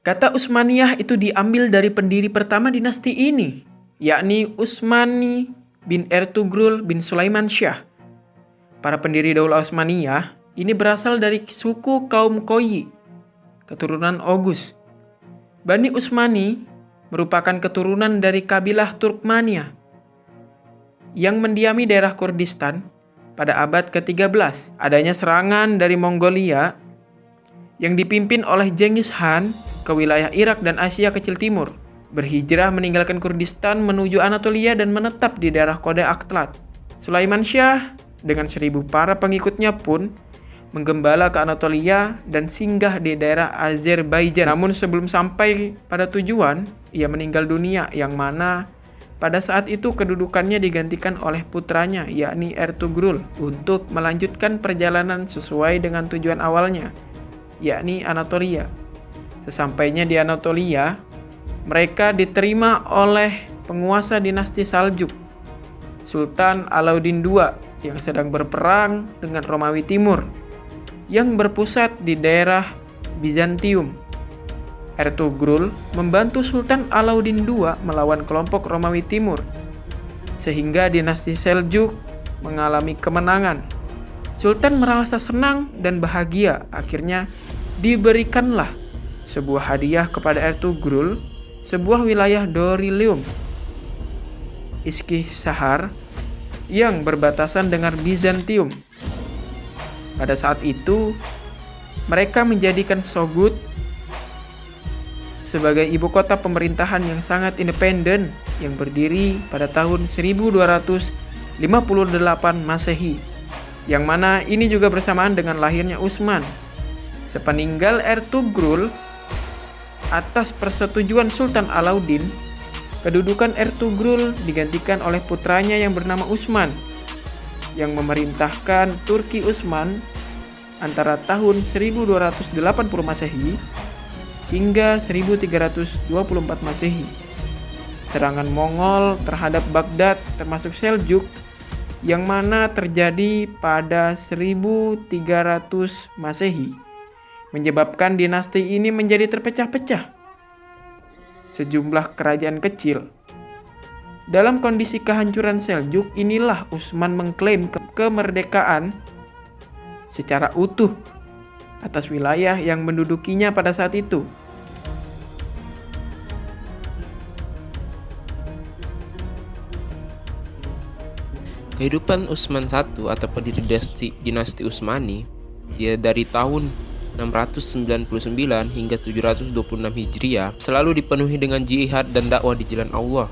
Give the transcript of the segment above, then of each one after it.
Kata Utsmaniyah itu diambil dari pendiri pertama dinasti ini, yakni Utsmani bin Ertugrul bin Sulaiman Syah. Para pendiri Daulah Utsmaniyah ini berasal dari suku kaum Koyi, keturunan Oghuz. Bani Utsmani merupakan keturunan dari kabilah Turkmania yang mendiami daerah Kurdistan pada abad ke-13. Adanya serangan dari Mongolia yang dipimpin oleh Genghis Khan ke wilayah Irak dan Asia Kecil Timur, berhijrah meninggalkan Kurdistan menuju Anatolia dan menetap di daerah Kode Aktlat. Sulaiman Syah dengan 1.000 para pengikutnya pun menggembala ke Anatolia dan singgah di daerah Azerbaijan. Namun sebelum sampai pada tujuan, ia meninggal dunia, yang mana pada saat itu kedudukannya digantikan oleh putranya, yakni Ertugrul, untuk melanjutkan perjalanan sesuai dengan tujuan awalnya, yakni Anatolia. Sesampainya di Anatolia, mereka diterima oleh penguasa dinasti Saljuk, Sultan Alauddin II, yang sedang berperang dengan Romawi Timur, yang berpusat di daerah Bizantium. Ertugrul membantu Sultan Alauddin II melawan kelompok Romawi Timur, sehingga dinasti Seljuk mengalami kemenangan. Sultan merasa senang dan bahagia. Akhirnya diberikanlah sebuah hadiah kepada Ertugrul, sebuah wilayah Dorilium, Iskihsahar, yang berbatasan dengan Bizantium. Pada saat itu, mereka menjadikan Sogut sebagai ibu kota pemerintahan yang sangat independen yang berdiri pada tahun 1258 Masehi, yang mana ini juga bersamaan dengan lahirnya Utsman. Sepeninggal Ertugrul, atas persetujuan Sultan Alauddin, kedudukan Ertugrul digantikan oleh putranya yang bernama Utsman, yang memerintahkan Turki Utsman antara tahun 1280 Masehi hingga 1324 Masehi. Serangan Mongol terhadap Baghdad termasuk Seljuk yang mana terjadi pada 1300 Masehi menyebabkan dinasti ini menjadi terpecah-pecah. Sejumlah kerajaan kecil. Dalam kondisi kehancuran Seljuk, inilah Utsman mengklaim kemerdekaan secara utuh atas wilayah yang mendudukinya pada saat itu. Kehidupan Utsman I atau pendiri dinasti Utsmani, dia dari tahun 699 hingga 726 Hijriah selalu dipenuhi dengan jihad dan dakwah di jalan Allah.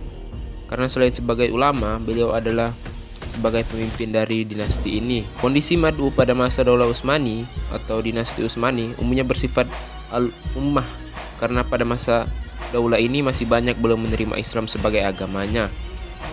Karena selain sebagai ulama, beliau adalah sebagai pemimpin dari dinasti ini. Kondisi mad'u pada masa Daulah Utsmani atau dinasti Utsmani umumnya bersifat al-ummah, karena pada masa daulah ini masih banyak belum menerima Islam sebagai agamanya.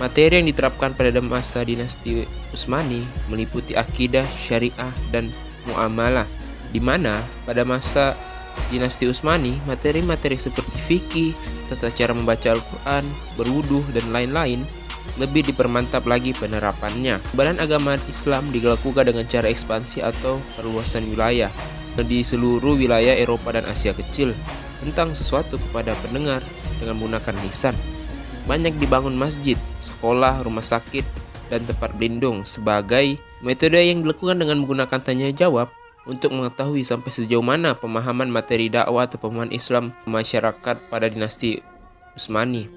Materi yang diterapkan pada masa dinasti Utsmani meliputi akidah, syariah, dan muamalah, di mana pada masa dinasti Utsmani materi-materi seperti fikih, tata cara membaca Al-Quran, berwudu, dan lain-lain lebih dipermantap lagi penerapannya. Penyebaran agama Islam dilakukan dengan cara ekspansi atau perluasan wilayah di seluruh wilayah Eropa dan Asia Kecil tentang sesuatu kepada pendengar dengan menggunakan lisan. Banyak dibangun masjid, sekolah, rumah sakit, dan tempat berlindung sebagai metode yang dilakukan dengan menggunakan tanya jawab untuk mengetahui sampai sejauh mana pemahaman materi dakwah atau pemahaman Islam masyarakat pada dinasti Utsmani.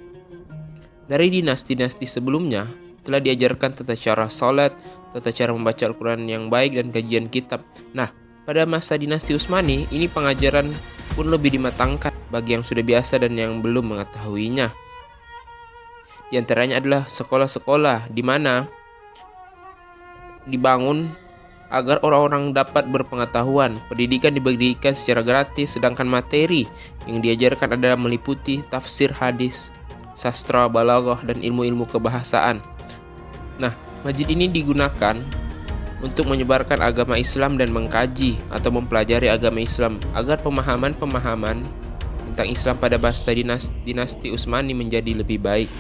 Dari dinasti-dinasti sebelumnya telah diajarkan tata cara salat, tata cara membaca Al-Quran yang baik, dan kajian kitab. Nah, pada masa dinasti Utsmani ini pengajaran pun lebih dimatangkan bagi yang sudah biasa dan yang belum mengetahuinya. Di antaranya adalah sekolah-sekolah di mana dibangun agar orang-orang dapat berpengetahuan. Pendidikan diberikan secara gratis, sedangkan materi yang diajarkan adalah meliputi tafsir hadis, sastra, balaghah, dan ilmu-ilmu kebahasaan. Nah, masjid ini digunakan untuk menyebarkan agama Islam dan mengkaji atau mempelajari agama Islam agar pemahaman-pemahaman tentang Islam pada masa dinasti Utsmani menjadi lebih baik.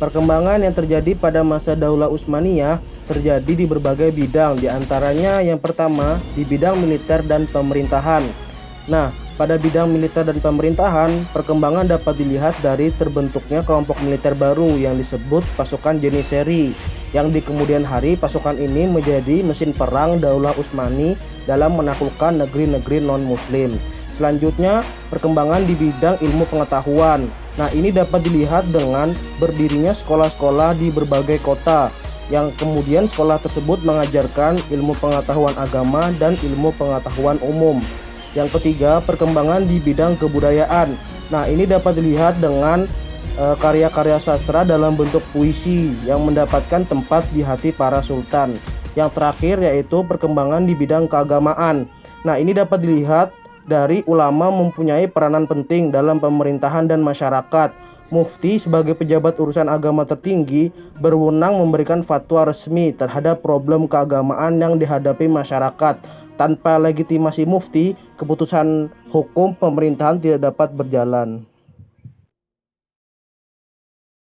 Perkembangan yang terjadi pada masa Daulah Utsmaniyah terjadi di berbagai bidang, diantaranya yang pertama di bidang militer dan pemerintahan. Nah, pada bidang militer dan pemerintahan, perkembangan dapat dilihat dari terbentuknya kelompok militer baru yang disebut pasukan Janissary, yang di kemudian hari pasukan ini menjadi mesin perang Daulah Utsmani dalam menaklukkan negeri-negeri non-muslim. Selanjutnya, perkembangan di bidang ilmu pengetahuan. Nah, ini dapat dilihat dengan berdirinya sekolah-sekolah di berbagai kota, yang kemudian sekolah tersebut mengajarkan ilmu pengetahuan agama dan ilmu pengetahuan umum. Yang ketiga, perkembangan di bidang kebudayaan. Nah, ini dapat dilihat dengan karya-karya sastra dalam bentuk puisi yang mendapatkan tempat di hati para sultan. Yang terakhir yaitu perkembangan di bidang keagamaan. Nah, ini dapat dilihat dari ulama mempunyai peranan penting dalam pemerintahan dan masyarakat. Mufti sebagai pejabat urusan agama tertinggi berwenang memberikan fatwa resmi terhadap problem keagamaan yang dihadapi masyarakat. Tanpa legitimasi mufti, keputusan hukum pemerintahan tidak dapat berjalan.